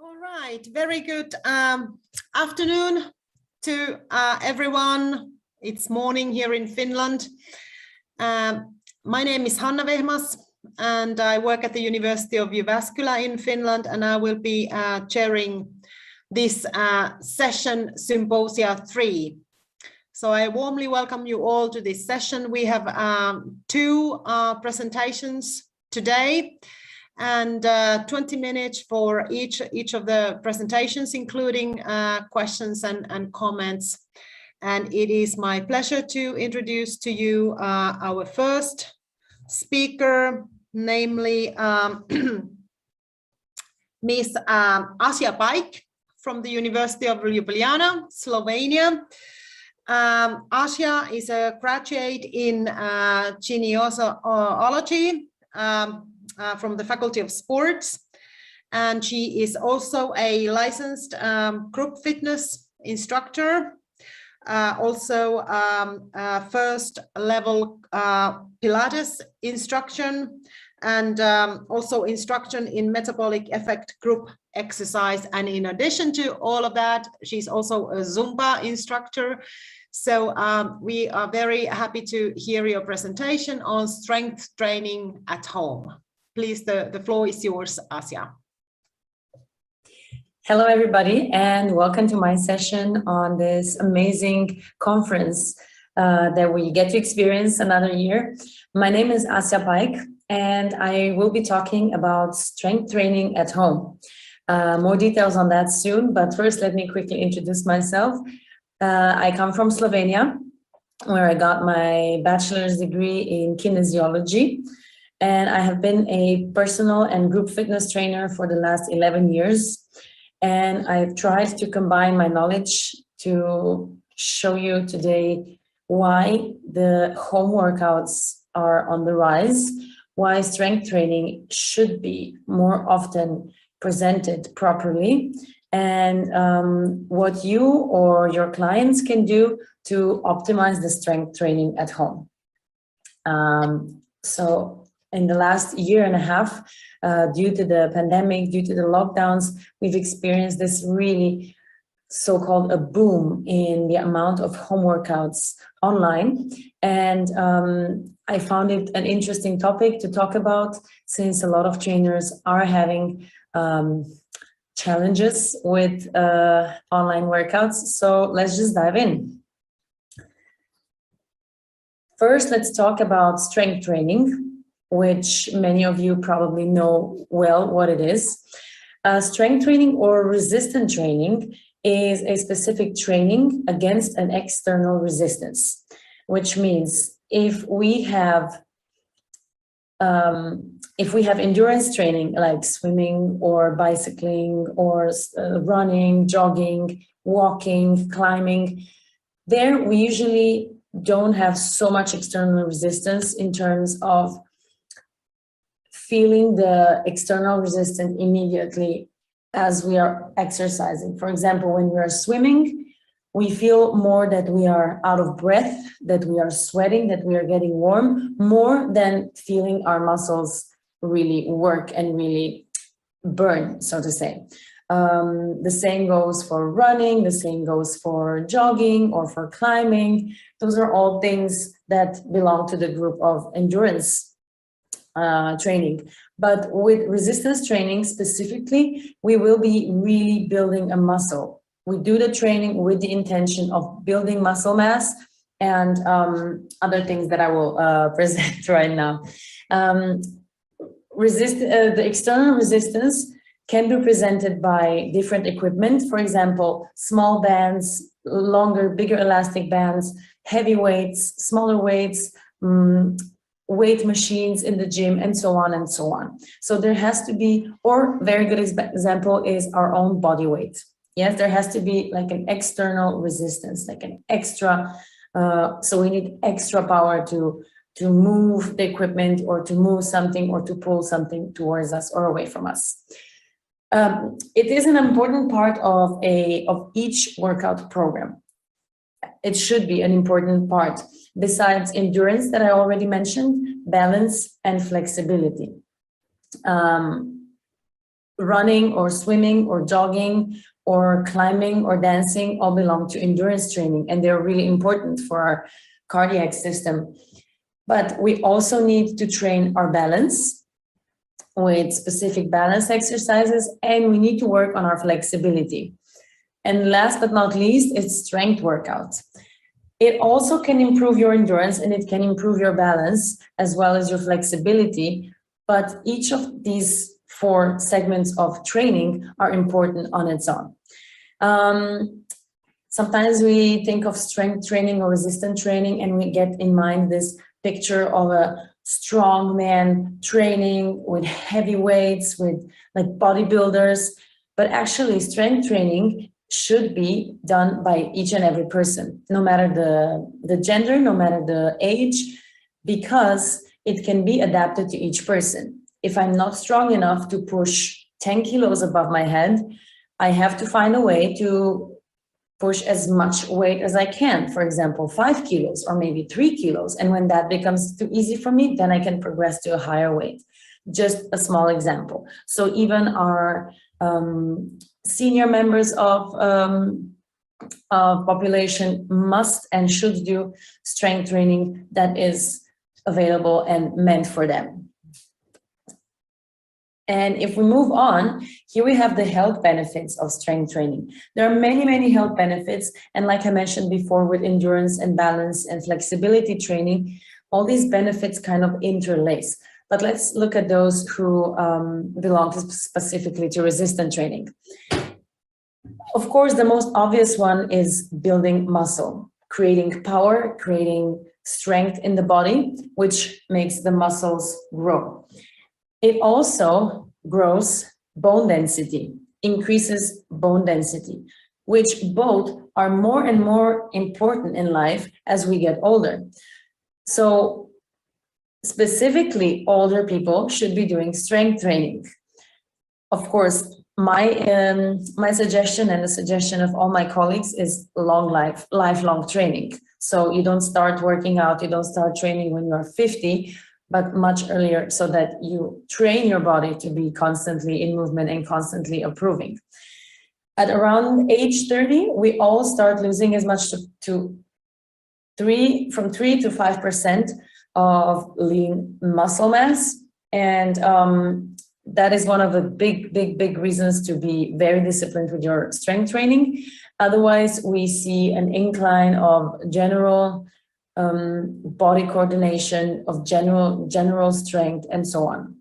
All right, very good afternoon to everyone. It's morning here in Finland. My name is Hanna Vehmas and I work at the University of Jyväskylä in Finland, and I will be chairing this session Symposia 3. So I warmly welcome you all to this session. We have two presentations today, and 20 minutes for each of the presentations, including questions and comments. And it is my pleasure to introduce to you our first speaker, namely Miss Asia Paik from the University of Ljubljana, Slovenia. Asia is a graduate in genealogy from the Faculty of Sports, and she is also a licensed group fitness instructor, also first level Pilates instruction, and also instruction in metabolic effect group exercise. And in addition to all of that, she's also a Zumba instructor. So we are very happy to hear your presentation on strength training at home. Please, the floor is yours, Asia. Hello, everybody, and welcome to my session on this amazing conference that we get to experience another year. My name is Asia Paik, and I will be talking about strength training at home. More details on that soon, but first let me quickly introduce myself. I come from Slovenia, where I got my bachelor's degree in kinesiology. And I have been a personal and group fitness trainer for the last 11 years. And I've tried to combine my knowledge to show you today why the home workouts are on the rise, why strength training should be more often presented properly, and what you or your clients can do to optimize the strength training at home. So in the last year and a half, due to the pandemic, due to the lockdowns, we've experienced this really so-called a boom in the amount of home workouts online. And I found it an interesting topic to talk about, since a lot of trainers are having challenges with online workouts. So let's just dive in. First, let's talk about strength training, which many of you probably know well what it is. Strength training or resistance training is a specific training against an external resistance. which means if we have endurance training like swimming or bicycling or running, jogging, walking, climbing, there we usually don't have so much external resistance in terms of feeling the external resistance immediately as we are exercising. For example, when we are swimming, we feel more that we are out of breath, that we are sweating, that we are getting warm, more than feeling our muscles really work and really burn, so to say. The same goes for running, the same goes for jogging or for climbing. Those are all things that belong to the group of endurance training. But with resistance training specifically, we will be really building a muscle. We do the training with the intention of building muscle mass and other things that I will present right now. The external resistance can be presented by different equipment. For example, small bands, longer, bigger elastic bands, heavy weights, smaller weights, weight machines in the gym, and so on and so on. So there has to be, or very good example is our own body weight. Yes, there has to be like an external resistance, like an extra, so we need extra power to move the equipment or to move something or to pull something towards us or away from us. It is an important part of each workout program. It should be an important part. Besides endurance that I already mentioned, balance and flexibility. Running or swimming or jogging or climbing or dancing all belong to endurance training, and they're really important for our cardiac system. But we also need to train our balance with specific balance exercises, and we need to work on our flexibility. And last but not least, it's strength workouts. It also can improve your endurance and it can improve your balance as well as your flexibility. But each of these 4 segments of training are important on its own. Sometimes we think of strength training or resistance training and we get in mind this picture of a strong man training with heavy weights, with like bodybuilders. But actually strength training should be done by each and every person, no matter the gender, no matter the age, because it can be adapted to each person. If I'm not strong enough to push 10 kilos above my head, I have to find a way to push as much weight as I can, for example, 5 kilos or maybe 3 kilos. And when that becomes too easy for me, then I can progress to a higher weight. Just a small example. So even our senior members of population must and should do strength training that is available and meant for them. And if we move on, here we have the health benefits of strength training. There are many, many health benefits. And like I mentioned before, with endurance and balance and flexibility training, all these benefits kind of interlace. But let's look at those who belong specifically to resistance training. Of course, the most obvious one is building muscle, creating power, creating strength in the body, which makes the muscles grow. It also grows bone density, increases bone density, which both are more and more important in life as we get older. So specifically, older people should be doing strength training. Of course, my suggestion and the suggestion of all my colleagues is lifelong training. So you don't start working out, you don't start training when you're 50, but much earlier, so that you train your body to be constantly in movement and constantly improving. At around age 30, we all start losing as much from 3 to 5% of lean muscle mass. And that is one of the big reasons to be very disciplined with your strength training. Otherwise, we see an incline of general body coordination, of general strength, and so on.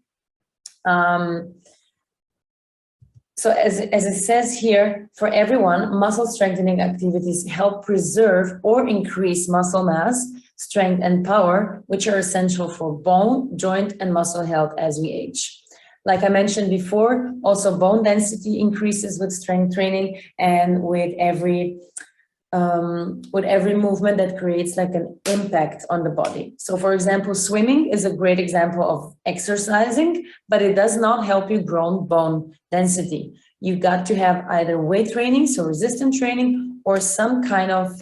So as it says here, for everyone, muscle strengthening activities help preserve or increase muscle mass strength, and power, which are essential for bone, joint, and muscle health as we age. Like I mentioned before, also bone density increases with strength training and with every movement that creates like an impact on the body. So for example, swimming is a great example of exercising, but it does not help you grow bone density. You've got to have either weight training, so resistance training, or some kind of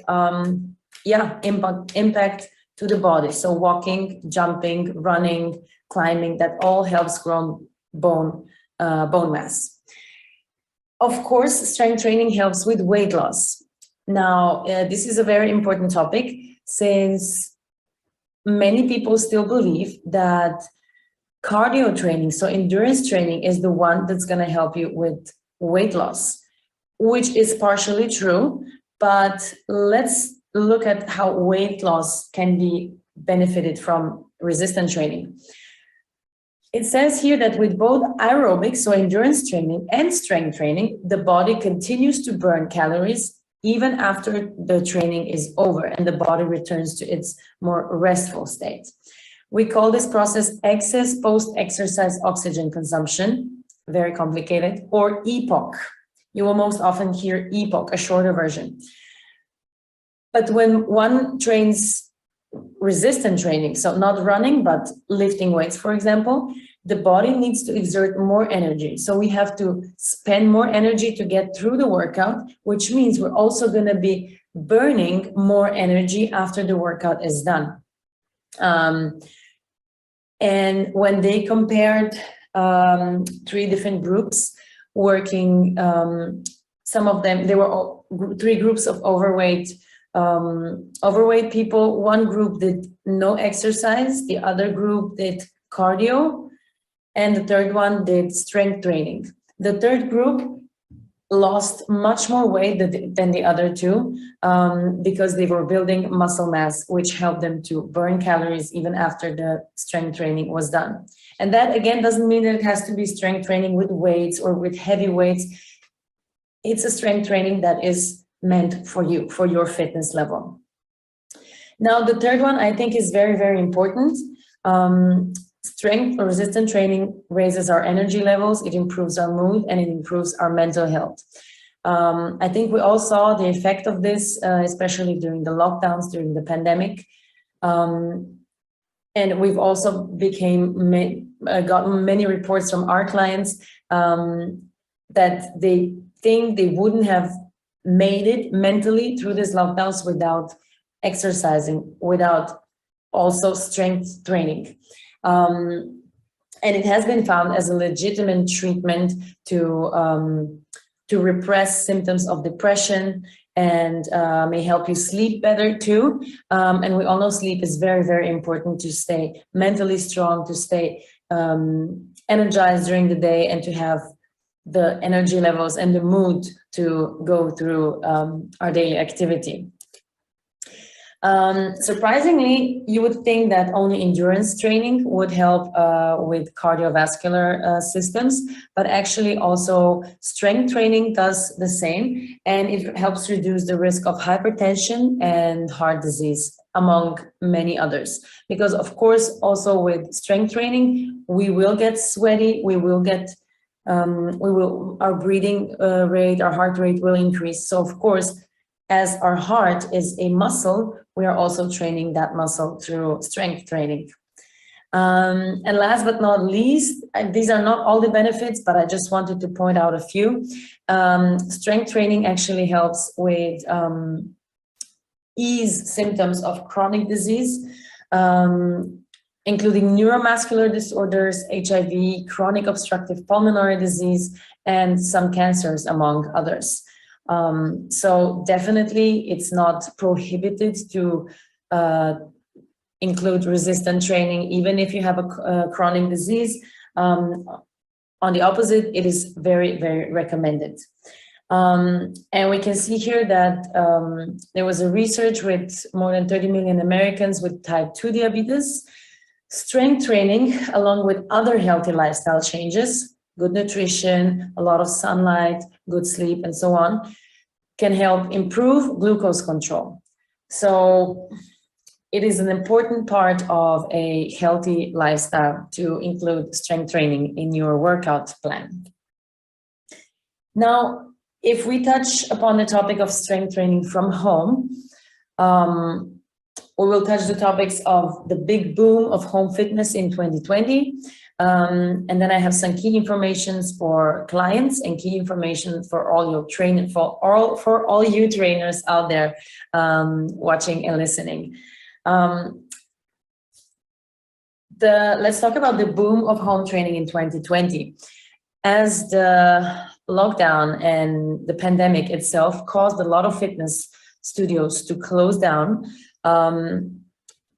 impact to the body. So walking, jumping, running, climbing, that all helps grow bone mass. Of course, strength training helps with weight loss. Now, this is a very important topic since many people still believe that cardio training, so endurance training, is the one that's going to help you with weight loss, which is partially true, but let's look at how weight loss can be benefited from resistance training. It says here that with both aerobic, so endurance training, and strength training, the body continues to burn calories even after the training is over and the body returns to its more restful state. We call this process excess post-exercise oxygen consumption, very complicated, or EPOC. You will most often hear EPOC, a shorter version. But when one trains resistance training, so not running, but lifting weights, for example, the body needs to exert more energy. So we have to spend more energy to get through the workout, which means we're also going to be burning more energy after the workout is done. And when they compared 3 different groups working, some of them, there were 3 groups of overweight people. One group did no exercise, the other group did cardio, and the third one did strength training. The third group lost much more weight than the other 2 because they were building muscle mass, which helped them to burn calories even after the strength training was done. And that, again, doesn't mean that it has to be strength training with weights or with heavy weights. It's a strength training that is meant for you, for your fitness level. Now, the third one I think is very, very important. Strength or resistance training raises our energy levels, it improves our mood, and it improves our mental health. I think we all saw the effect of this, especially during the lockdowns, during the pandemic. And we've also gotten many reports from our clients that they think they wouldn't have made it mentally through these lockdowns without exercising, without also strength training. And it has been found as a legitimate treatment to repress symptoms of depression and may help you sleep better too. And we all know sleep is very, very important to stay mentally strong, to stay energized during the day, and to have the energy levels and the mood to go through our daily activity. Surprisingly, you would think that only endurance training would help with cardiovascular systems, but actually also strength training does the same, and it helps reduce the risk of hypertension and heart disease, among many others. Because of course, also with strength training, we will get sweaty, we will get our breathing rate, our heart rate will increase. So of course, as our heart is a muscle, we are also training that muscle through strength training. And last but not least, these are not all the benefits, but I just wanted to point out a few. Strength training actually helps with ease symptoms of chronic disease, including neuromuscular disorders, HIV, chronic obstructive pulmonary disease, and some cancers, among others. So definitely it's not prohibited to include resistance training, even if you have a chronic disease. On the opposite, it is very, very recommended. And we can see here that there was a research with more than 30 million Americans with type 2 diabetes. Strength training, along with other healthy lifestyle changes, good nutrition, a lot of sunlight, good sleep, and so on, can help improve glucose control. So it is an important part of a healthy lifestyle to include strength training in your workout plan. Now, if we touch upon the topic of strength training from home, we will touch the topics of the big boom of home fitness in 2020. And then I have some key informations for clients and key information for all your trainers, for all you trainers out there watching and listening. Let's talk about the boom of home training in 2020. As the lockdown and the pandemic itself caused a lot of fitness studios to close down,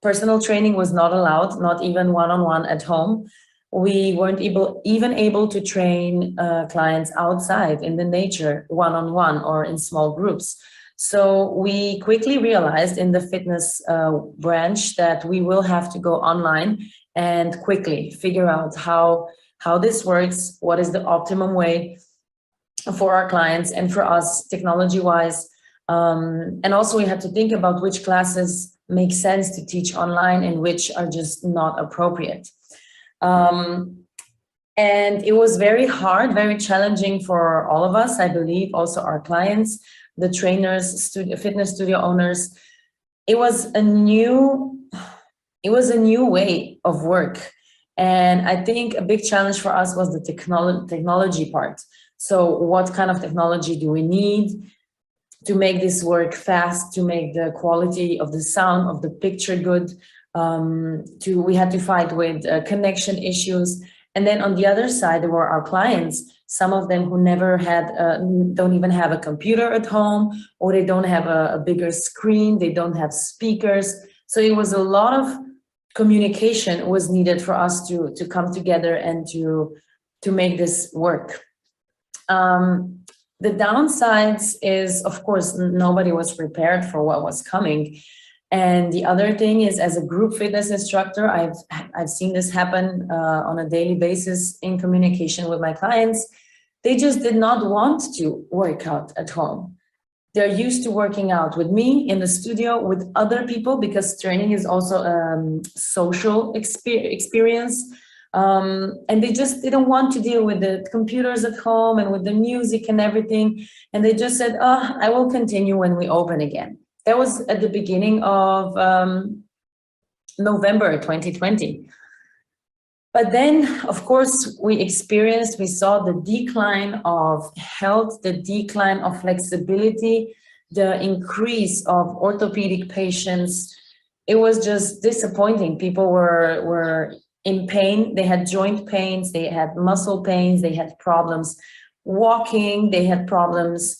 personal training was not allowed, not even one-on-one at home. We weren't even able to train clients outside in the nature, one-on-one or in small groups. So we quickly realized in the fitness branch that we will have to go online and quickly figure out how this works, what is the optimum way for our clients and for us technology-wise. And also we had to think about which classes make sense to teach online and which are just not appropriate. And it was very hard, very challenging for all of us, I believe, also our clients, the trainers, fitness studio owners. It was a new way of work. And I think a big challenge for us was the technology part. So what kind of technology do we need to make this work fast, to make the quality of the sound, of the picture good? We had to fight with connection issues. And then on the other side, there were our clients, some of them who never had, don't even have a computer at home, or they don't have a bigger screen, they don't have speakers. So it was a lot of communication was needed for us to come together and to make this work. The downsides is, of course, nobody was prepared for what was coming. And the other thing is, as a group fitness instructor, I've seen this happen on a daily basis in communication with my clients. They just did not want to work out at home. They're used to working out with me in the studio with other people, because training is also a social experience. And they just didn't want to deal with the computers at home and with the music and everything. And they just said, oh, I will continue when we open again. That was at the beginning of November 2020. But then, of course, we saw the decline of health, the decline of flexibility, the increase of orthopedic patients. It was just disappointing. People were in pain. They had joint pains, they had muscle pains, they had problems walking, they had problems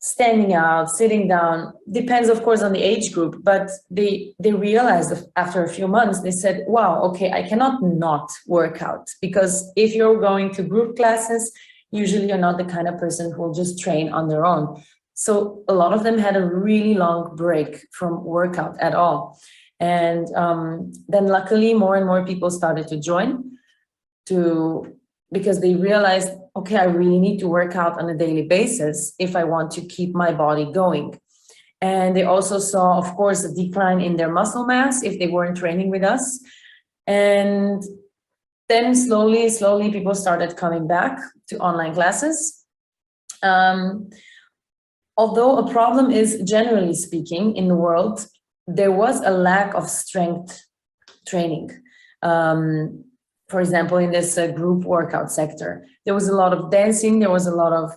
standing out, sitting down. Depends, of course, on the age group, but they realized after a few months, they said, wow, okay, I cannot not work out, because if you're going to group classes, usually you're not the kind of person who will just train on their own. So a lot of them had a really long break from workout at all. And then luckily more and more people started to join because they realized, okay, I really need to work out on a daily basis if I want to keep my body going. And they also saw, of course, a decline in their muscle mass if they weren't training with us. And then slowly people started coming back to online classes. Although a problem is, generally speaking, in the world, there was a lack of strength training. For example, in this group workout sector, there was a lot of dancing, there was a lot of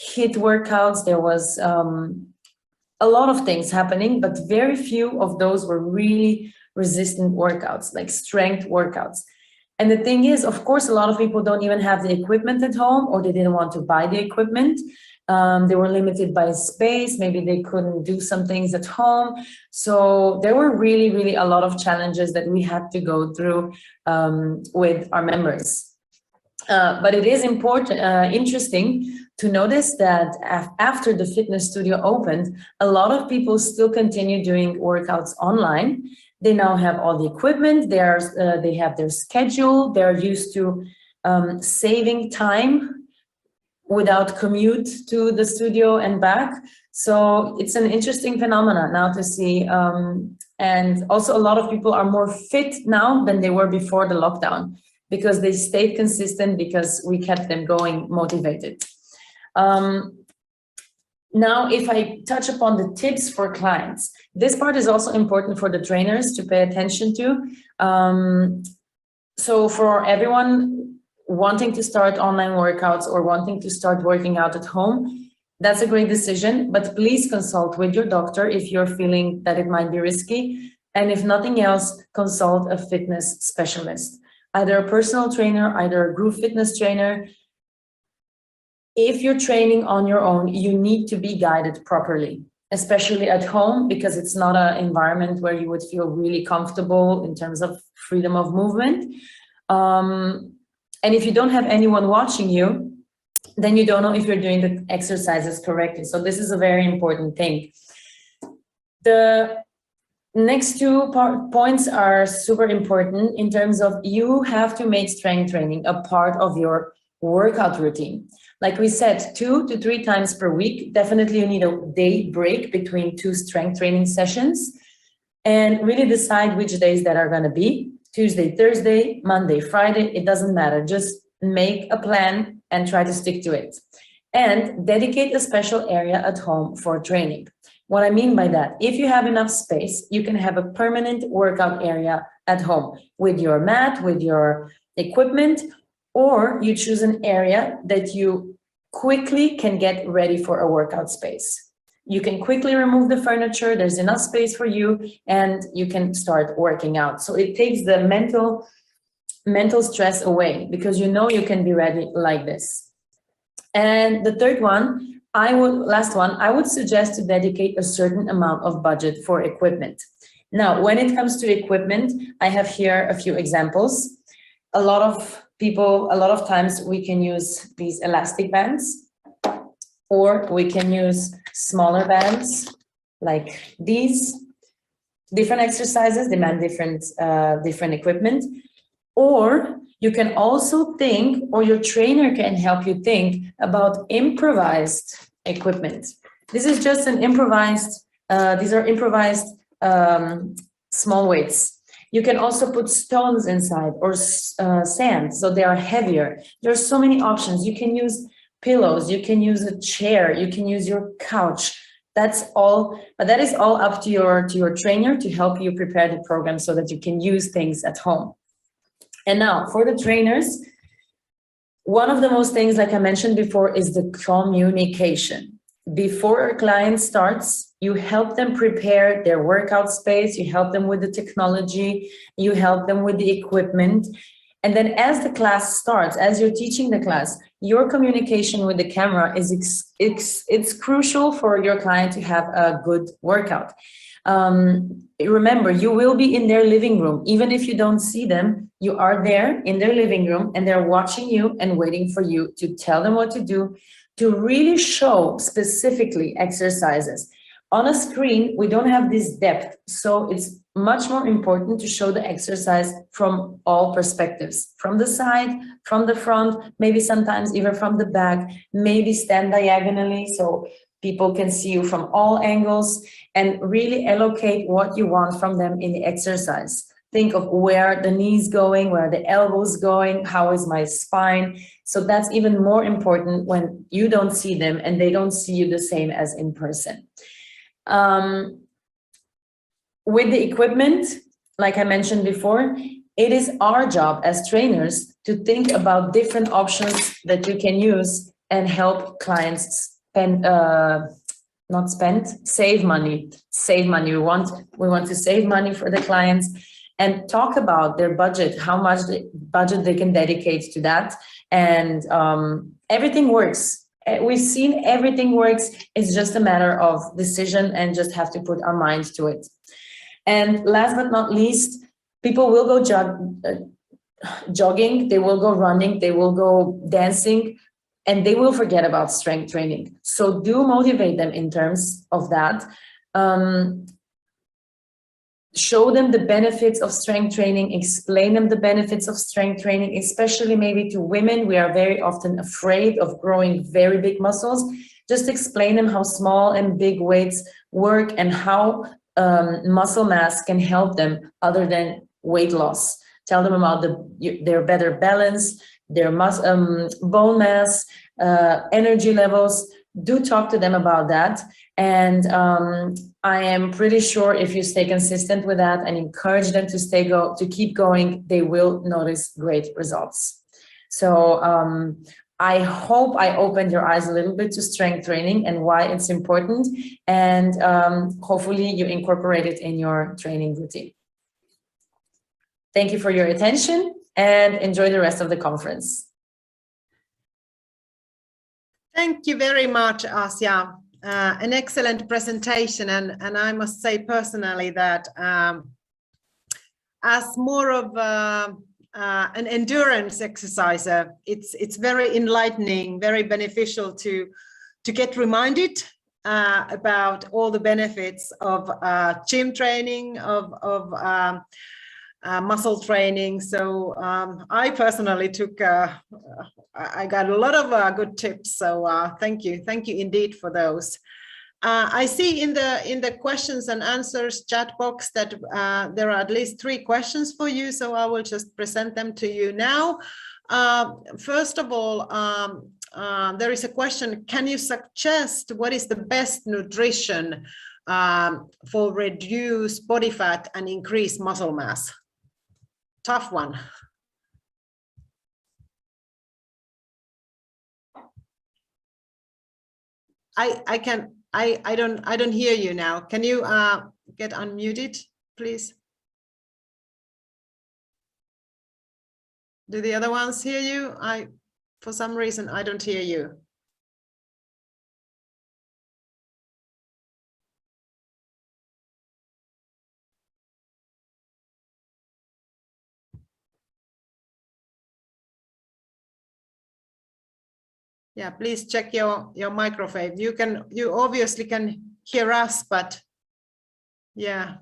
HIIT workouts, there was a lot of things happening, but very few of those were really resistant workouts, like strength workouts. And the thing is, of course, a lot of people don't even have the equipment at home, or they didn't want to buy the equipment. They were limited by space. Maybe they couldn't do some things at home. So there were really a lot of challenges that we had to go through with our members. But it is interesting to notice that after the fitness studio opened, a lot of people still continue doing workouts online. They now have all the equipment, they have their schedule, they're used to saving time without commute to the studio and back. So it's an interesting phenomenon now to see. And also a lot of people are more fit now than they were before the lockdown, because they stayed consistent, because we kept them going motivated. Now, if I touch upon the tips for clients, this part is also important for the trainers to pay attention to. So for everyone wanting to start online workouts or wanting to start working out at home, that's a great decision, but please consult with your doctor if you're feeling that it might be risky. And if nothing else, consult a fitness specialist, either a personal trainer, either a group fitness trainer. If you're training on your own, you need to be guided properly, especially at home, because it's not an environment where you would feel really comfortable in terms of freedom of movement. And if you don't have anyone watching you, then you don't know if you're doing the exercises correctly. So this is a very important thing. The next two points are super important in terms of you have to make strength training a part of your workout routine. Like we said, 2 to 3 times per week. Definitely you need a day break between 2 strength training sessions, and really decide which days that are going to be. Tuesday, Thursday, Monday, Friday, it doesn't matter. Just make a plan and try to stick to it. And dedicate a special area at home for training. What I mean by that, if you have enough space, you can have a permanent workout area at home with your mat, with your equipment, or you choose an area that you quickly can get ready for a workout space. You can quickly remove the furniture, there's enough space for you, and you can start working out. So it takes the mental stress away, because you know you can be ready like this. And the third one, I would suggest to dedicate a certain amount of budget for equipment. Now, when it comes to equipment, I have here a few examples. A lot of times we can use these elastic bands, or we can use smaller bands like these. Different exercises demand different equipment. Or you can also think, or your trainer can help you think about improvised equipment. This is just an improvised, these are improvised small weights. You can also put stones inside, or sand, so they are heavier. There are so many options. You can use pillows, you can use a chair, you can use your couch. That's all, but that is all up to your trainer to help you prepare the program so that you can use things at home. And now for the trainers, one of the most things, like I mentioned before, is the communication. Before a client starts, you help them prepare their workout space, you help them with the technology, you help them with the equipment. And then as the class starts, as you're teaching the class, your communication with the camera it's crucial for your client to have a good workout. Remember, you will be in their living room. Even if you don't see them, you are there in their living room, and they're watching you and waiting for you to tell them what to do, to really show specifically exercises. On a screen, we don't have this depth, so it's much more important to show the exercise from all perspectives, from the side, from the front, maybe sometimes even from the back, maybe stand diagonally so people can see you from all angles, and really allocate what you want from them in the exercise. Think of where the knees going, where the elbows going, how is my spine. So that's even more important when you don't see them and they don't see you the same as in person. With the equipment, like I mentioned before, it is our job as trainers to think about different options that you can use and help clients save money. We want to save money for the clients and talk about their budget, how much budget they can dedicate to that. And everything works. We've seen everything works. It's just a matter of decision and just have to put our minds to it. And last but not least, people will go jogging, they will go running, they will go dancing, and they will forget about strength training. So do motivate them in terms of that. Show them the benefits of strength training, explain them the benefits of strength training, especially maybe to women. We are very often afraid of growing very big muscles. Just explain them how small and big weights work and how muscle mass can help them other than weight loss. Tell them about their better balance, their bone mass, energy levels. Do talk to them about that. And I am pretty sure if you stay consistent with that and encourage them to keep going, they will notice great results. So I hope I opened your eyes a little bit to strength training and why it's important. And hopefully you incorporate it in your training routine. Thank you for your attention and enjoy the rest of the conference. Thank you very much, Asia. An excellent presentation, and I must say personally that as more of an endurance exerciser, it's very enlightening, very beneficial to get reminded about all the benefits of gym training, of muscle training. So I personally I got a lot of good tips. So thank you indeed for those. I see in the questions and answers chat box that there are at least 3 questions for you. So I will just present them to you now. First of all, there is a question: can you suggest what is the best nutrition for reduce body fat and increase muscle mass? Tough one. I don't hear you now. Can you get unmuted, please? Do the other ones hear you? For some reason, I don't hear you. Yeah, please check your microphone. You obviously can hear us, but yeah.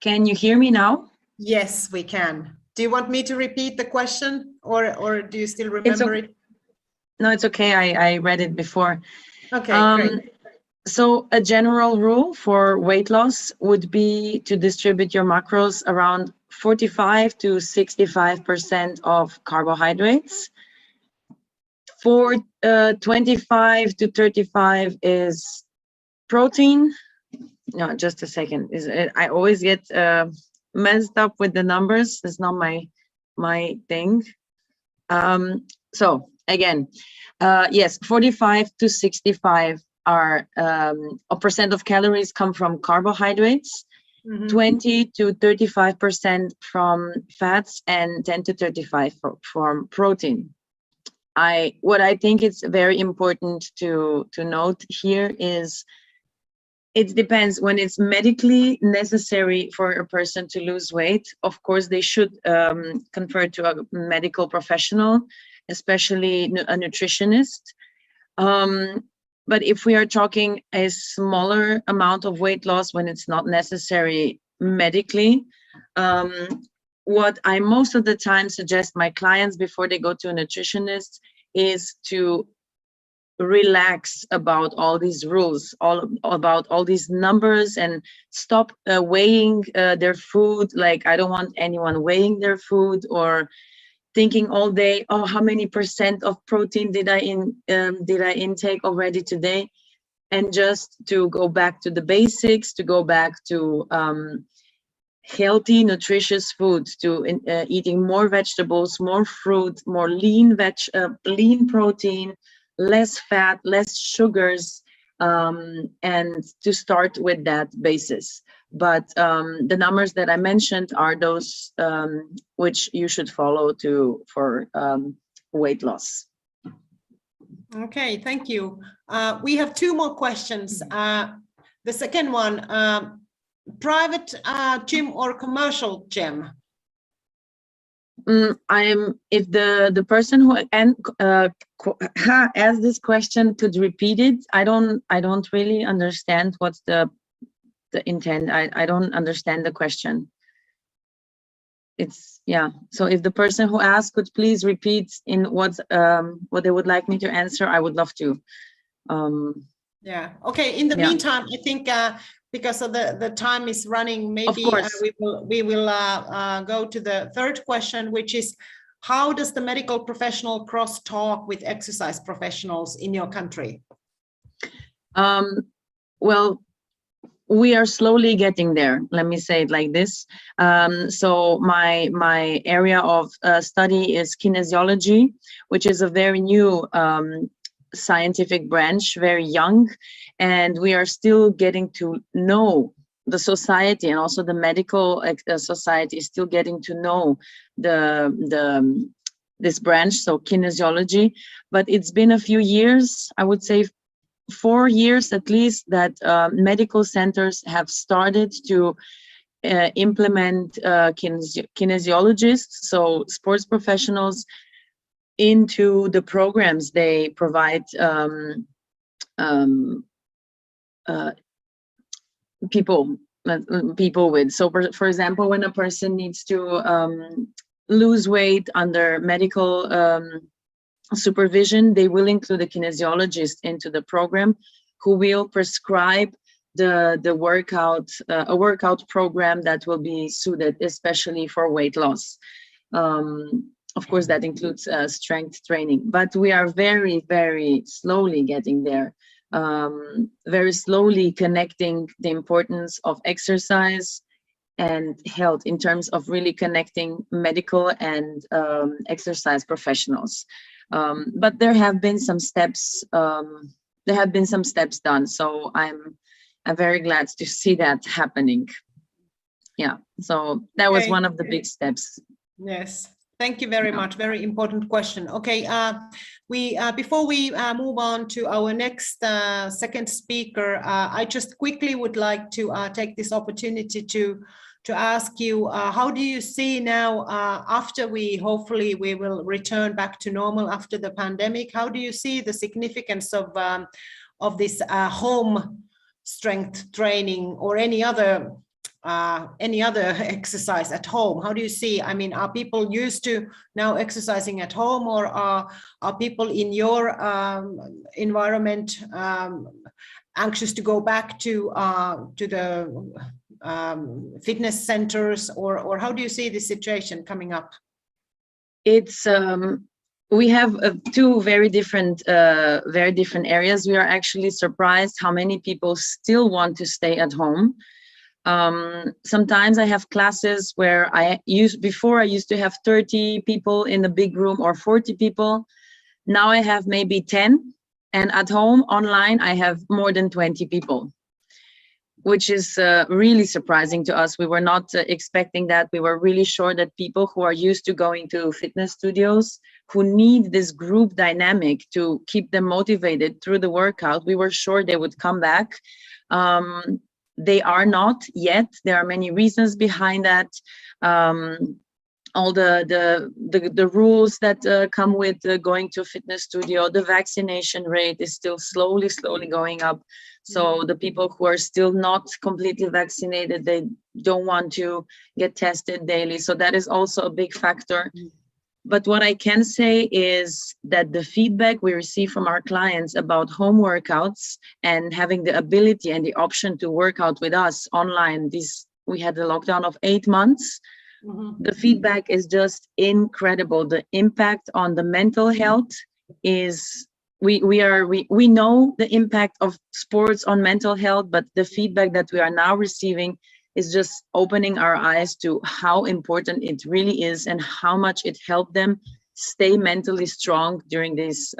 Can you hear me now? Yes, we can. Do you want me to repeat the question, or do you still remember it? No, it's okay. I read it before. Okay, great. So a general rule for weight loss would be to distribute your macros around 45 to 65% of carbohydrates. For 25 to 35 is protein. No, just a second. I always get messed up with the numbers. It's not my thing. So again, yes, 45 to 65 are a percent of calories come from carbohydrates, 20 to 35% from fats, and 10 to 35 from protein. What I think is very important to note here is it depends. When it's medically necessary for a person to lose weight, of course they should confer to a medical professional, especially a nutritionist. But if we are talking a smaller amount of weight loss when it's not necessary medically, what I most of the time suggest my clients before they go to a nutritionist is to relax about all these rules, about all these numbers, and stop weighing their food. Like, I don't want anyone weighing their food or thinking all day, oh, how many % of protein did I intake already today? And just to go back to the basics, to go back to healthy, nutritious foods, to eating more vegetables, more fruit, more lean protein, less fat, less sugars, and to start with that basis. But the numbers that I mentioned are those which you should follow for weight loss. Okay, thank you. We have 2 more questions. The second one, private gym or commercial gym? If the person who asked this question could repeat it. I don't really understand what's the intent. I don't understand the question. it's, yeah. So if the person who asked could please repeat in what they would like me to answer, I would love to. Yeah. Okay. In the Yeah. meantime, I think because of the time is running, maybe Of course. we will go to the third question, which is, how does the medical professional cross-talk with exercise professionals in your country? Well, we are slowly getting there. Let me say it like this. So my area of study is kinesiology, which is a very new scientific branch, very young, and we are still getting to know the society, and also the medical society is still getting to know this branch, so kinesiology. But it's been a few years, I would say 4 years at least, that medical centers have started to implement kinesiologists, so sports professionals, into the programs they provide people with. So for example, when a person needs to lose weight under medical supervision, they will include a kinesiologist into the program, who will prescribe the workout, a workout program that will be suited especially for weight loss. Of course, that includes strength training, but we are very, very slowly getting there. Very slowly connecting the importance of exercise and health in terms of really connecting medical and exercise professionals. But there have been some steps. There have been some steps done, so I'm very glad to see that happening. Yeah, so that was one of the big steps. Yes. Thank you very much. Very important question. Okay, before we move on to our next second speaker, I just quickly would like to take this opportunity to ask you, how do you see now, after hopefully we will return back to normal after the pandemic, how do you see the significance of this home strength training or any other exercise at home? How do you see? I mean, are people used to now exercising at home, or are people in your environment anxious to go back to the fitness centers, or how do you see this situation coming up? It's we have two very different areas. We are actually surprised how many people still want to stay at home. Sometimes I have classes where before I used to have 30 people in a big room, or 40 people. Now I have maybe 10, and at home online I have more than 20 people, which is really surprising to us. We were not expecting that. We were really sure that people who are used to going to fitness studios, who need this group dynamic to keep them motivated through the workout, we were sure they would come back. They are not yet. There are many reasons behind that. All the rules that come with going to a fitness studio. The vaccination rate is still slowly going up. So the people who are still not completely vaccinated, they don't want to get tested daily. So that is also a big factor. But what I can say is that the feedback we receive from our clients about home workouts and having the ability and the option to work out with us online, we had a lockdown of 8 months. Mm-hmm. The feedback is just incredible. The impact on the mental health is, we know the impact of sports on mental health, but the feedback that we are now receiving is just opening our eyes to how important it really is and how much it helped them stay mentally strong during these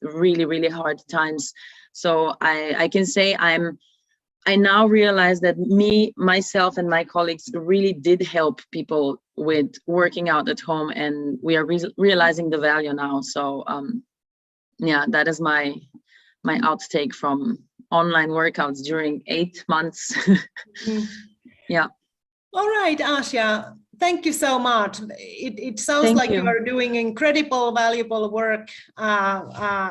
really, really hard times. So I can say I now realize that myself and my colleagues really did help people with working out at home, and we are realizing the value now. So yeah, that is my outtake from online workouts during 8 months. Mm-hmm. Yeah. All right, Asia, thank you so much. It sounds like you are doing incredible, valuable work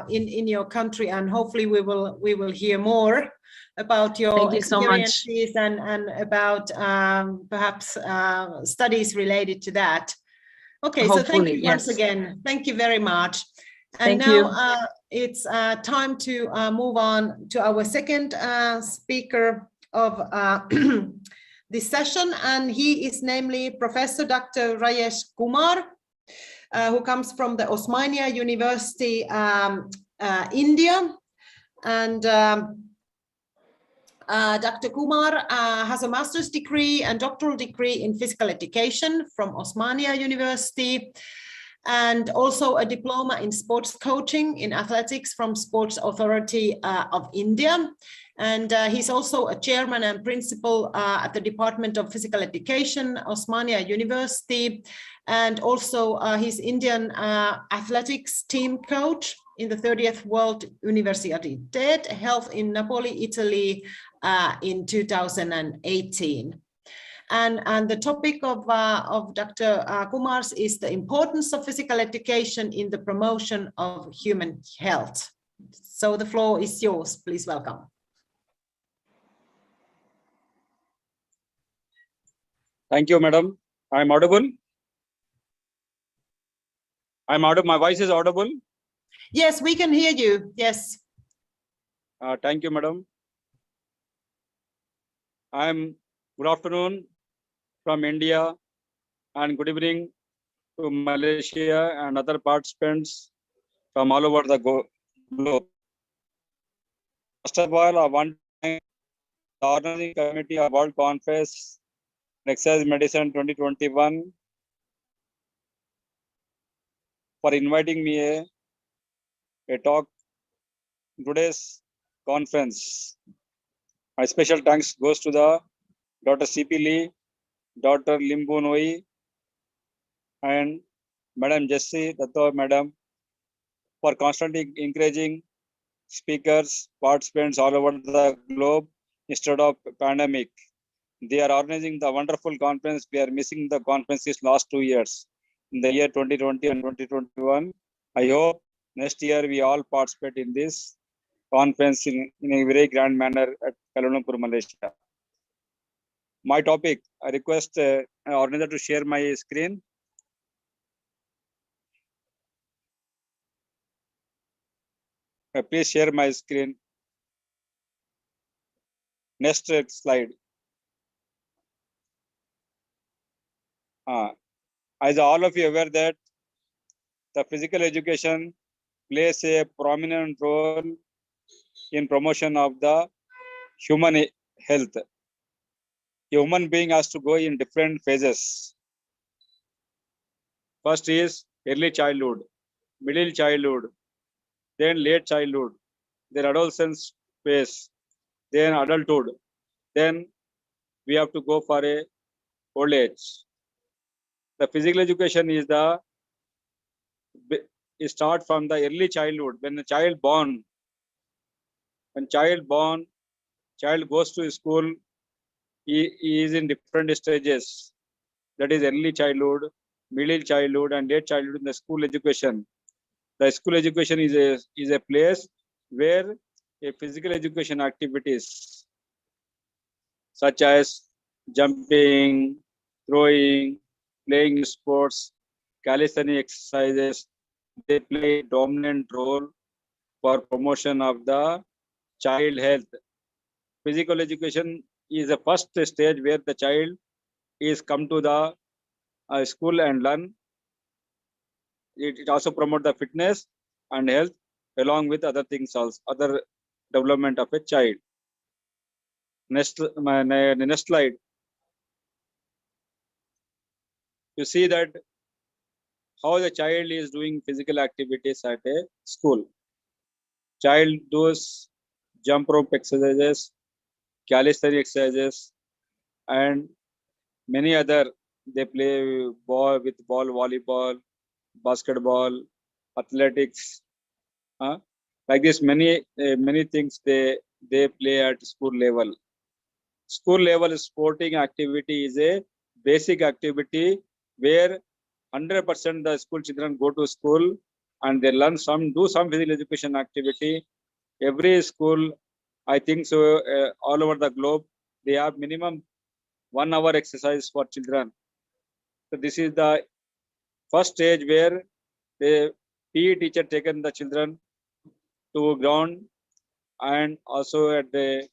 in your country, and hopefully we will hear more about your Thank you so much. experiences and about perhaps studies related to that. Okay, so thank you once again. Thank you very much. And thank now you. It's time to move on to our second speaker of this session, and he is namely Professor Dr. Rajesh Kumar, who comes from the Osmania University, India. And Dr. Kumar has a master's degree and doctoral degree in physical education from Osmania University, and also a diploma in sports coaching in athletics from Sports Authority of India. And he's also a chairman and principal at the Department of Physical Education, Osmania University, and also he's Indian athletics team coach in the 30th World Universiade held in Napoli, Italy in 2018. And the topic of Dr. Kumar's is the importance of physical education in the promotion of human health. So the floor is yours. Please welcome. Thank you, madam. I'm audible. I'm audible. My voice is audible. Yes, we can hear you. Yes. Thank you, madam. Good afternoon from India, and good evening to Malaysia and other participants from all over the globe. First of all, I want to thank the organizing committee of World Conference on Exercise Medicine 2021 for inviting me a talk in today's conference. My special thanks goes to the Dr. C.P. Lee, Dr. Limbu Noi, and Madam Jessie Dato, Madam, for constantly encouraging speakers, participants all over the globe instead of pandemic. They are organizing the wonderful conference. We are missing the conferences last 2 years, in the year 2020 and 2021. I hope next year we all participate in this conference in a very grand manner at Kuala Lumpur, Malaysia. My topic, I request an organizer to share my screen. Please share my screen. Next slide. As all of you aware that the physical education plays a prominent role in promotion of the human health. A human being has to go in different phases. First is early childhood, middle childhood, then late childhood, then adolescence phase, then adulthood, then we have to go for a old age. The physical education is start from the early childhood. When the child born, child goes to school, he is in different stages. That is early childhood, middle childhood, and late childhood in the school education. The school education is a place where a physical education activities such as jumping, throwing, playing sports, calisthenics exercises, they play a dominant role for promotion of the child health. Physical education is the first stage where the child is come to the school and learn. It also promotes the fitness and health along with other things also, other development of a child. Next slide. You see that how the child is doing physical activities at a school. Child does jump rope exercises, calisthenics exercises, and many other. They play with ball, volleyball, basketball, athletics. Like this, many things they play at school level. School level sporting activity is a basic activity where 100% the school children go to school and they learn do some physical education activity. Every school I think so. All over the globe, they have minimum 1 hour exercise for children. So this is the first stage where the PE teacher taken the children to ground and also at the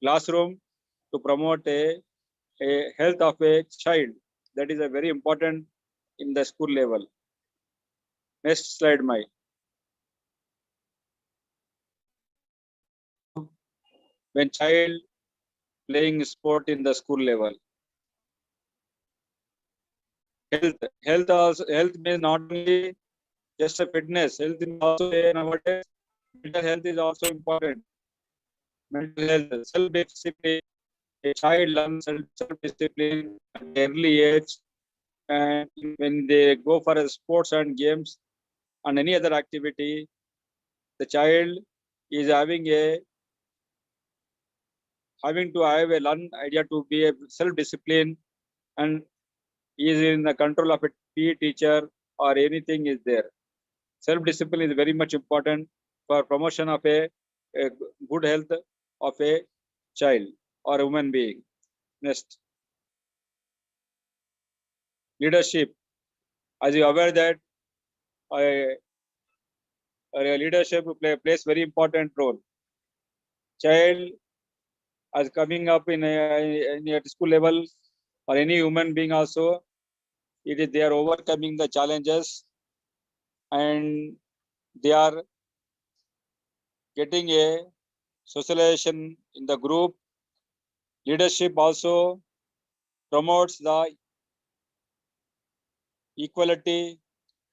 classroom to promote a health of a child. That is a very important in the school level. Next slide, my. When child playing sport in the school level, health means not only just a fitness. Health is also nowadays. Mental health is also important. Mental health, self-discipline. A child learns self-discipline at an early age, and when they go for a sports and games and any other activity, the child is having to have a learn idea to be a self-discipline and is in the control of a PE teacher or anything is there. Self-discipline is very much important for promotion of a good health of a child or a human being. Next, leadership. As you are aware that leadership plays very important role. Child as coming up in a school level or any human being also, they are overcoming the challenges and they are getting a socialization in the group. Leadership also promotes the equality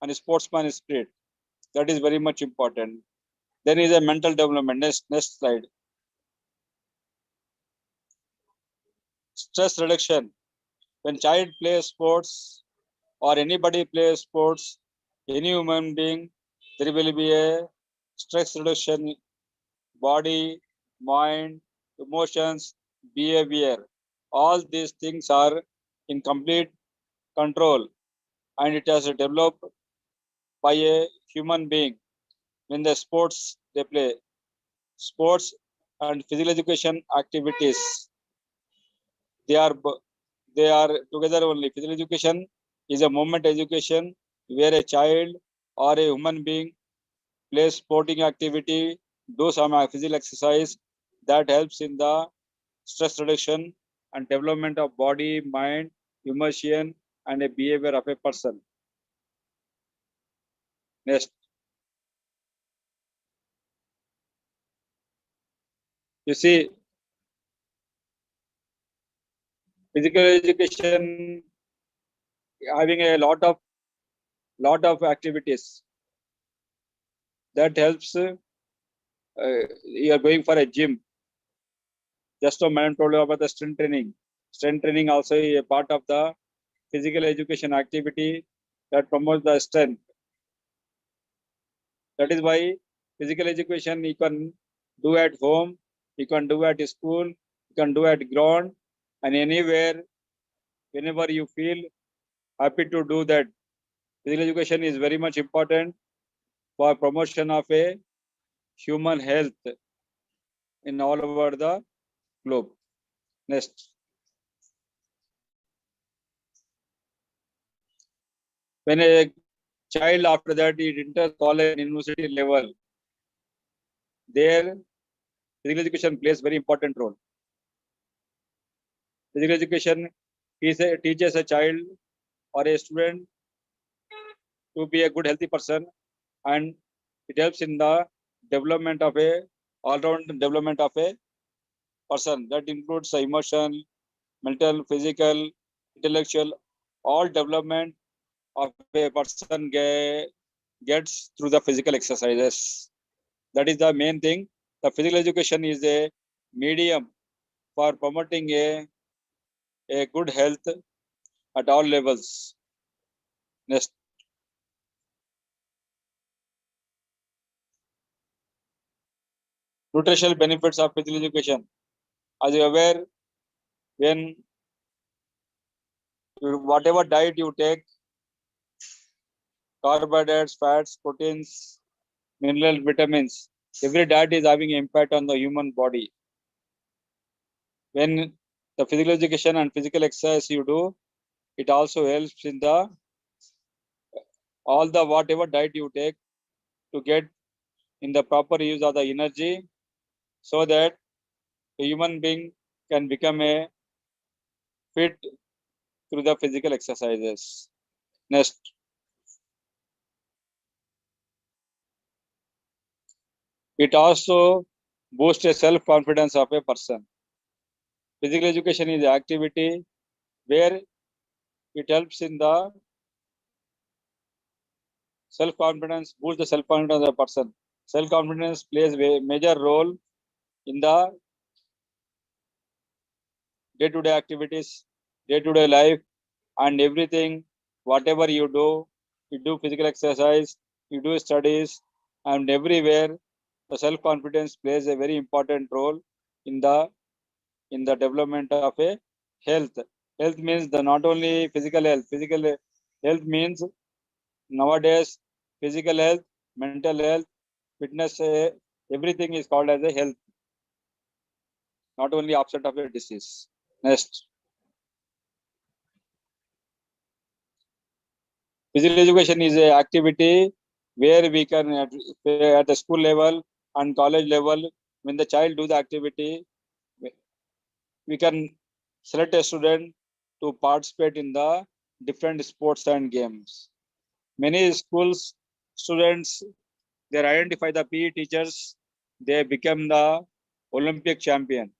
and sportsman spirit. That is very much important. Then is a mental development. Next slide. Stress reduction. When child plays sports or anybody plays sports, any human being, there will be a stress reduction, body, mind, emotions, behavior. All these things are in complete control and it has developed by a human being when the sports they play. Sports and physical education activities, they are together only. Physical education is a movement education where a child or a human being plays sporting activity, do some physical exercise that helps in the stress reduction and development of body, mind, emotion, and a behavior of a person. Next. You see, physical education having a lot of activities that helps. You are going for a gym. Just a man told you about the strength training. Strength training also is a part of the physical education activity that promotes the strength. That is why physical education you can do at home, you can do at school, you can do at ground, and anywhere, whenever you feel happy to do that. Physical education is very much important for promotion of a human health in all over the globe. Next. When a child after that he enters college and university level, there physical education plays very important role. Physical education teaches a child or a student to be a good healthy person, and it helps in the development of a all-round development of a person. That includes the emotion, mental, physical, intellectual, all development of a person gets through the physical exercises. That is the main thing. The physical education is a medium for promoting a good health at all levels. Next. Nutritional benefits of physical education. As you are aware, when whatever diet you take, carbohydrates, fats, proteins, mineral, vitamins, every diet is having an impact on the human body. when the physical education and physical exercise you do, it also helps in the all the whatever diet you take to get in the proper use of the energy, so that a human being can become a fit through the physical exercises. Next, it also boosts the self-confidence of a person. Physical education is an activity where it helps in the self-confidence, boost the self-confidence of a person. Self-confidence plays a major role in the day-to-day activities, day-to-day life, and everything. Whatever you do physical exercise, you do studies, and everywhere, the self-confidence plays a very important role in the development of a health. Health means the not only physical health. Physical health means nowadays physical health, mental health, fitness, everything is called as a health, not only absent of a disease. Next, physical education is a activity where we can at the school level and college level, when the child do the activity, we can select a student to participate in the different sports and games. Many schools students, they identify the PE teachers, they become the Olympic champion.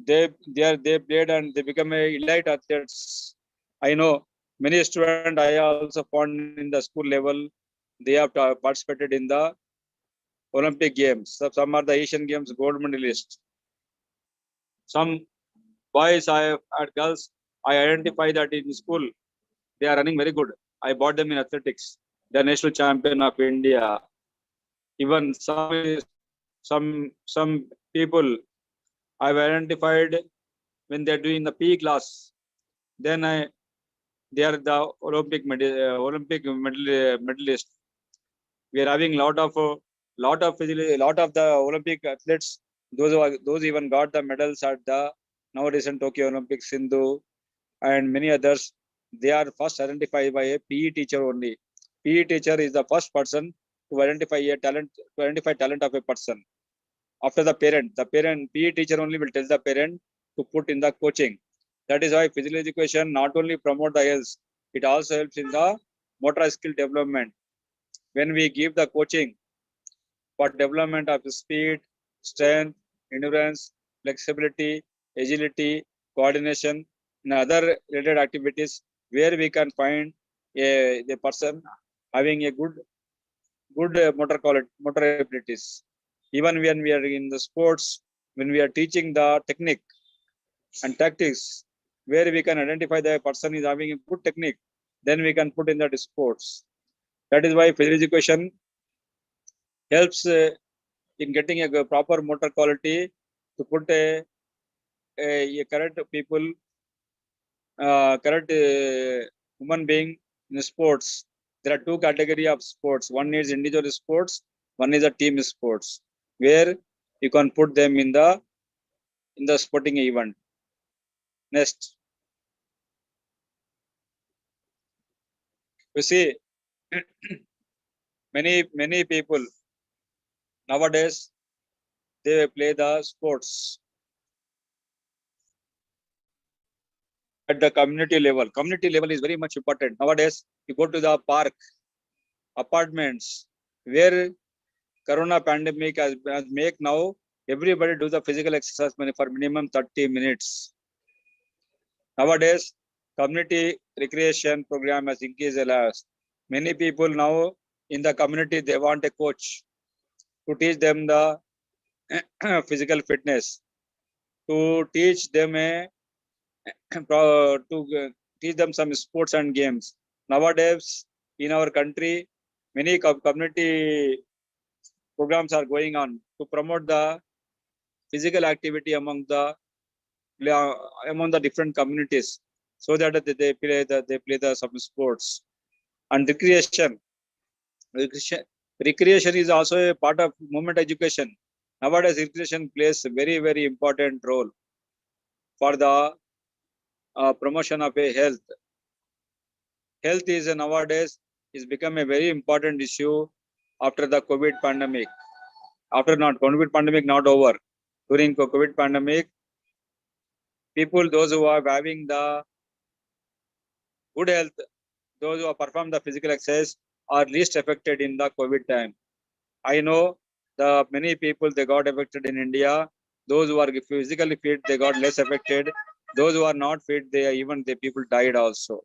They played and they become a elite athletes. I know many students I also found in the school level, they have participated in the Olympic games. Some are the Asian Games gold medalists. Some boys and girls, I identify that in school they are running very good. I bought them in athletics. They are national champion of India. Even some people I've identified when they're doing the PE class. Then they are the Olympic medalist. We are having lot of the Olympic athletes. Those even got the medals at the now recent Tokyo Olympics. Sindhu and many others. They are first identified by a PE teacher only. PE teacher is the first person to identify talent of a person. After the parent PE teacher only will tell the parent to put in the coaching. That is why physical education not only promote the health, it also helps in the motor skill development. When we give the coaching for development of speed, strength, endurance, flexibility, agility, coordination, and other related activities, where we can find the person having a good motor abilities. Even when we are in the sports, when we are teaching the technique and tactics, where we can identify the person is having a good technique, then we can put in that sports. That is why physical education helps in getting a proper motor quality to put a correct people, correct human being in sports. There are two categories of sports. One is individual sports, one is a team sports, where you can put them in the sporting event. Next, we see many people nowadays they play the sports at the community level. Community level is very much important. Nowadays, you go to the park, apartments, where Corona pandemic has make now everybody do the physical exercise for minimum 30 minutes. Nowadays, community recreation program has increased a lot. Many people now in the community, they want a coach to teach them the physical fitness, to teach them teach them some sports and games. Nowadays, in our country, many community programs are going on to promote the physical activity among the different communities, so that they play the some sports and recreation. Recreation is also a part of movement education. Nowadays, recreation plays a very important role. for the promotion of a health. Health is nowadays is become a very important issue after the COVID pandemic. After not COVID pandemic not over, during COVID pandemic, people those who are having the good health, those who have performed the physical exercise are least affected in the COVID time. I know the many people they got affected in India. Those who are physically fit, they got less affected. Those who are not fit, they even the people died also.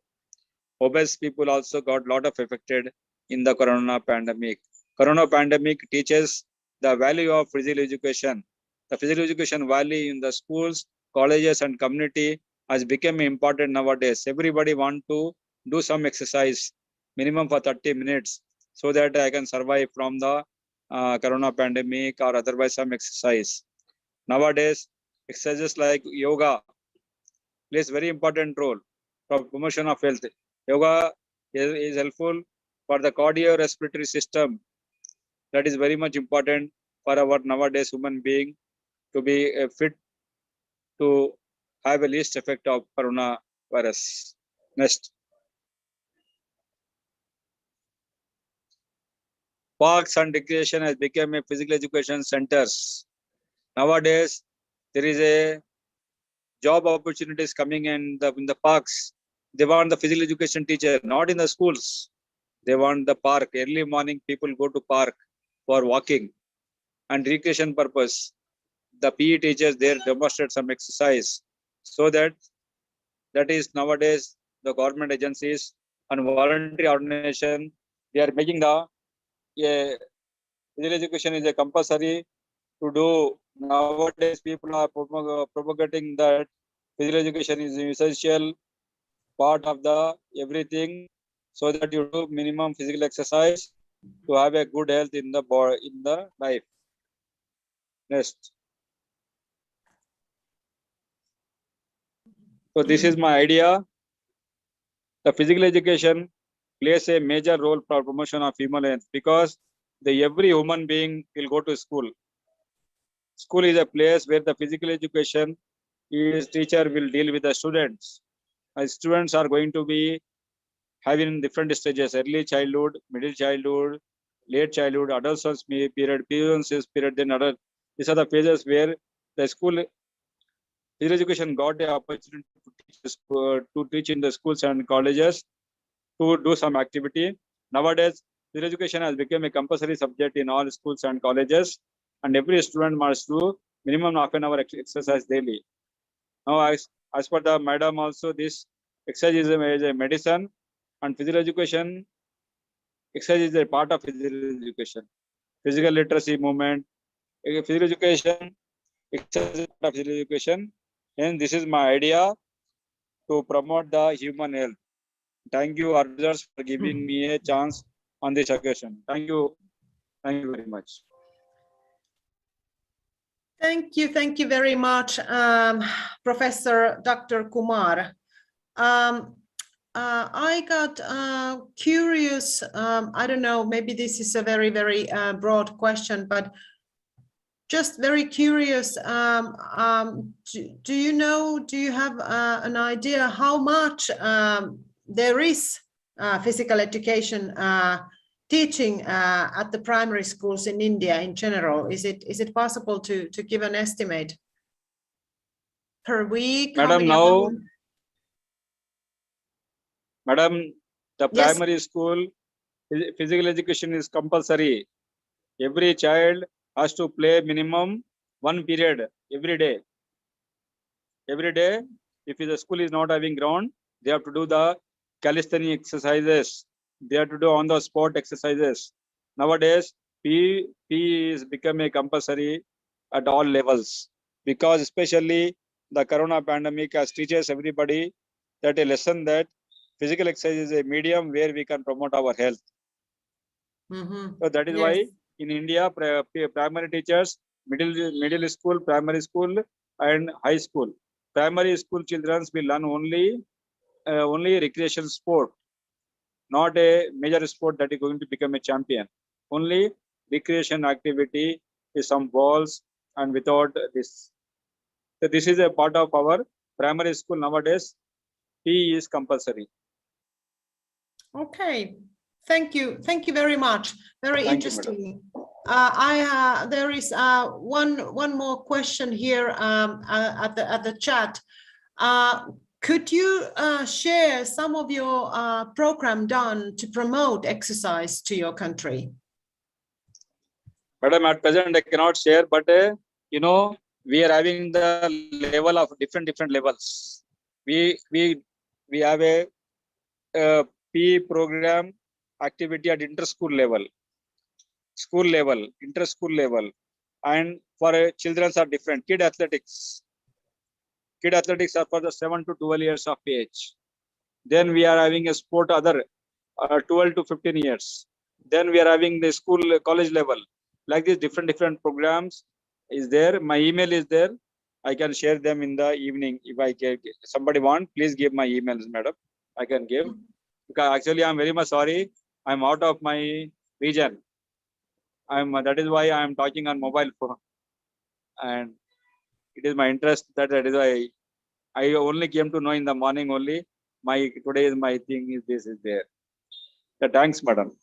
Obese people also got lot of affected in the corona pandemic. Corona pandemic teaches the value of physical education. The physical education value in the schools, colleges, and community has become important nowadays. Everybody want to do some exercise, minimum for 30 minutes, so that I can survive from the corona pandemic or otherwise some exercise. Nowadays, exercises like yoga plays very important role for promotion of health. Yoga is helpful for the cardiorespiratory system. That is very much important for our nowadays human being to be fit to have a least effect of coronavirus. Next. Parks and recreation has become a physical education centers. Nowadays, there is a job opportunities coming in the parks. They want the physical education teacher, not in the schools. They want the park. Early morning, people go to park for walking and recreation purpose. The PE teachers there demonstrate some exercise, so that is nowadays the government agencies and voluntary organization they are making the physical education is a compulsory to do. Nowadays, people are propagating that physical education is an essential part of the everything, so that you do minimum physical exercise to have a good health in the body, in the life. Next. So this is my idea. The physical education plays a major role for promotion of human health, because every human being will go to school. School is a place where the physical education is teacher will deal with the students. Students are going to be having different stages: early childhood, middle childhood, late childhood, adolescence period, puberty period, then other. These are the phases where the school physical education got the opportunity to teach in the schools and colleges to do some activity. Nowadays, physical education has become a compulsory subject in all schools and colleges, and every student must do minimum half an hour exercise daily. Now, as per the madam also, this exercise is a medicine, and physical education exercise is a part of physical education. Physical literacy movement, physical education, exercise is part of physical education, and this is my idea to promote the human health. Thank you, organizers, for giving me a chance on this occasion. Thank you. Thank you very much. Thank you very much, Professor Dr. Kumar. I got curious, I don't know, maybe this is a very broad question, but just very curious, do you have an idea how much there is physical education teaching at the primary schools in India in general? Is it possible to give an estimate per week? Madam, Madam, the primary school physical education is compulsory. Every child has to play minimum 1 period every day. Every day, if the school is not having ground, they have to do the calisthenics exercises. They have to do on the spot exercises. Nowadays, PE is becoming compulsory at all levels, because especially the corona pandemic has teaches everybody that a lesson that physical exercise is a medium where we can promote our health. So that is why in India, primary teachers, middle school, primary school, and high school. Primary school children will learn only recreation sport, not a major sport that is going to become a champion. Only recreation activity is some balls and without this. So this is a part of our primary school nowadays, PE is compulsory. Okay, thank you very much. Very Thank you, interesting. There is one more question here at the chat. Could you share some of your program done to promote exercise to your country? Madam, at present I cannot share, but you know, we are having the level of different levels. We have a PE program activity at inter-school level, school level, inter-school level, and for children are different. Kid athletics are for the 7 to 12 years of age. Then we are having a sport other 12 to 15 years. Then we are having the school college level. Like this, different programs is there. My email is there. I can share them in the evening. If I can, somebody want, please give my emails, madam. I can give. Because actually, I'm very much sorry. I'm out of my region. That is why I am talking on mobile phone. And it is my interest that is why I only came to know in the morning only. Today is my thing is this is there. Thanks, madam.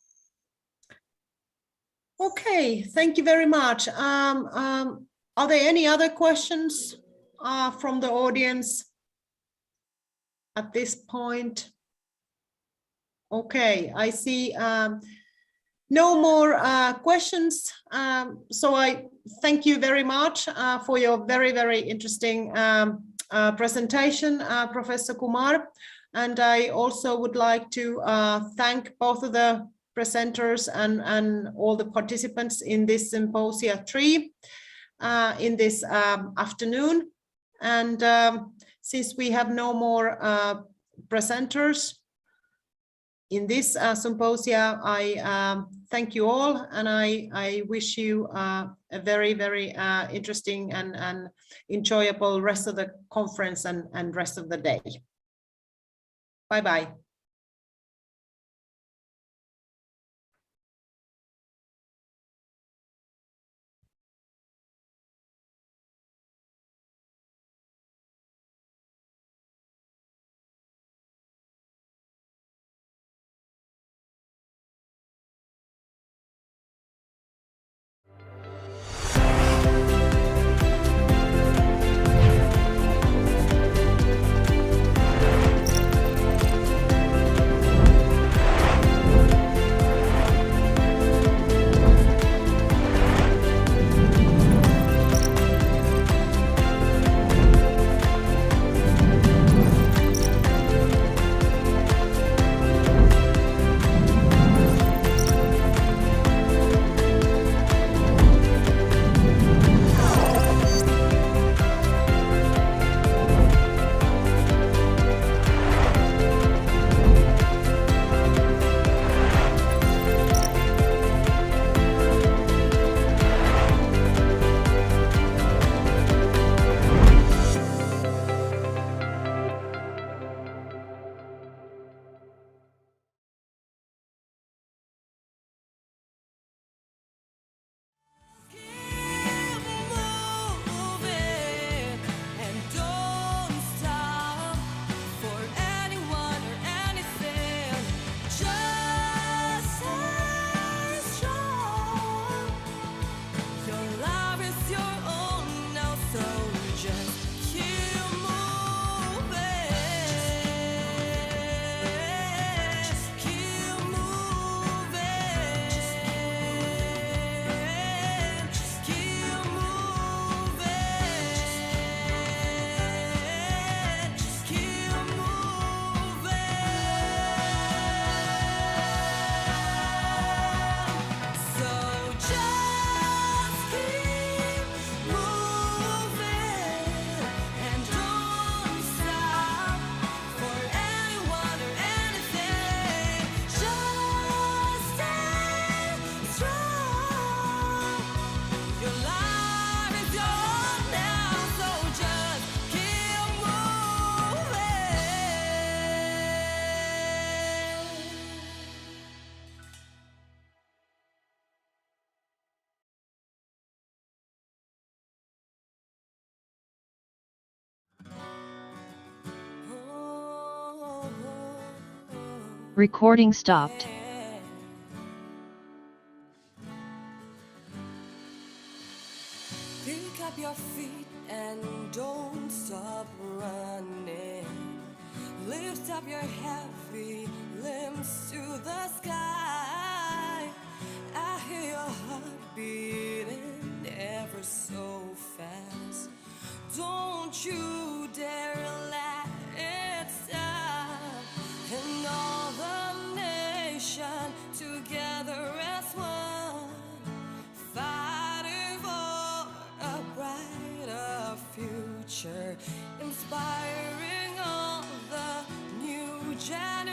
Okay, thank you very much. Are there any other questions from the audience at this point? Okay, I see no more questions. So I thank you very much for your very interesting presentation, Professor Kumar. And I also would like to thank both of the presenters and all the participants in this Symposia 3 in this afternoon. And since we have no more presenters in this symposia, I thank you all, and I wish you a very interesting and enjoyable rest of the conference and rest of the day. Bye-bye. Recording stopped. Pick up your feet and don't stop running. Lift up your heavy limbs to the sky. I hear your heart beating ever so fast. Don't you dare let it stop. And all the nation together as one, fighting for a brighter future, inspiring all the new generation.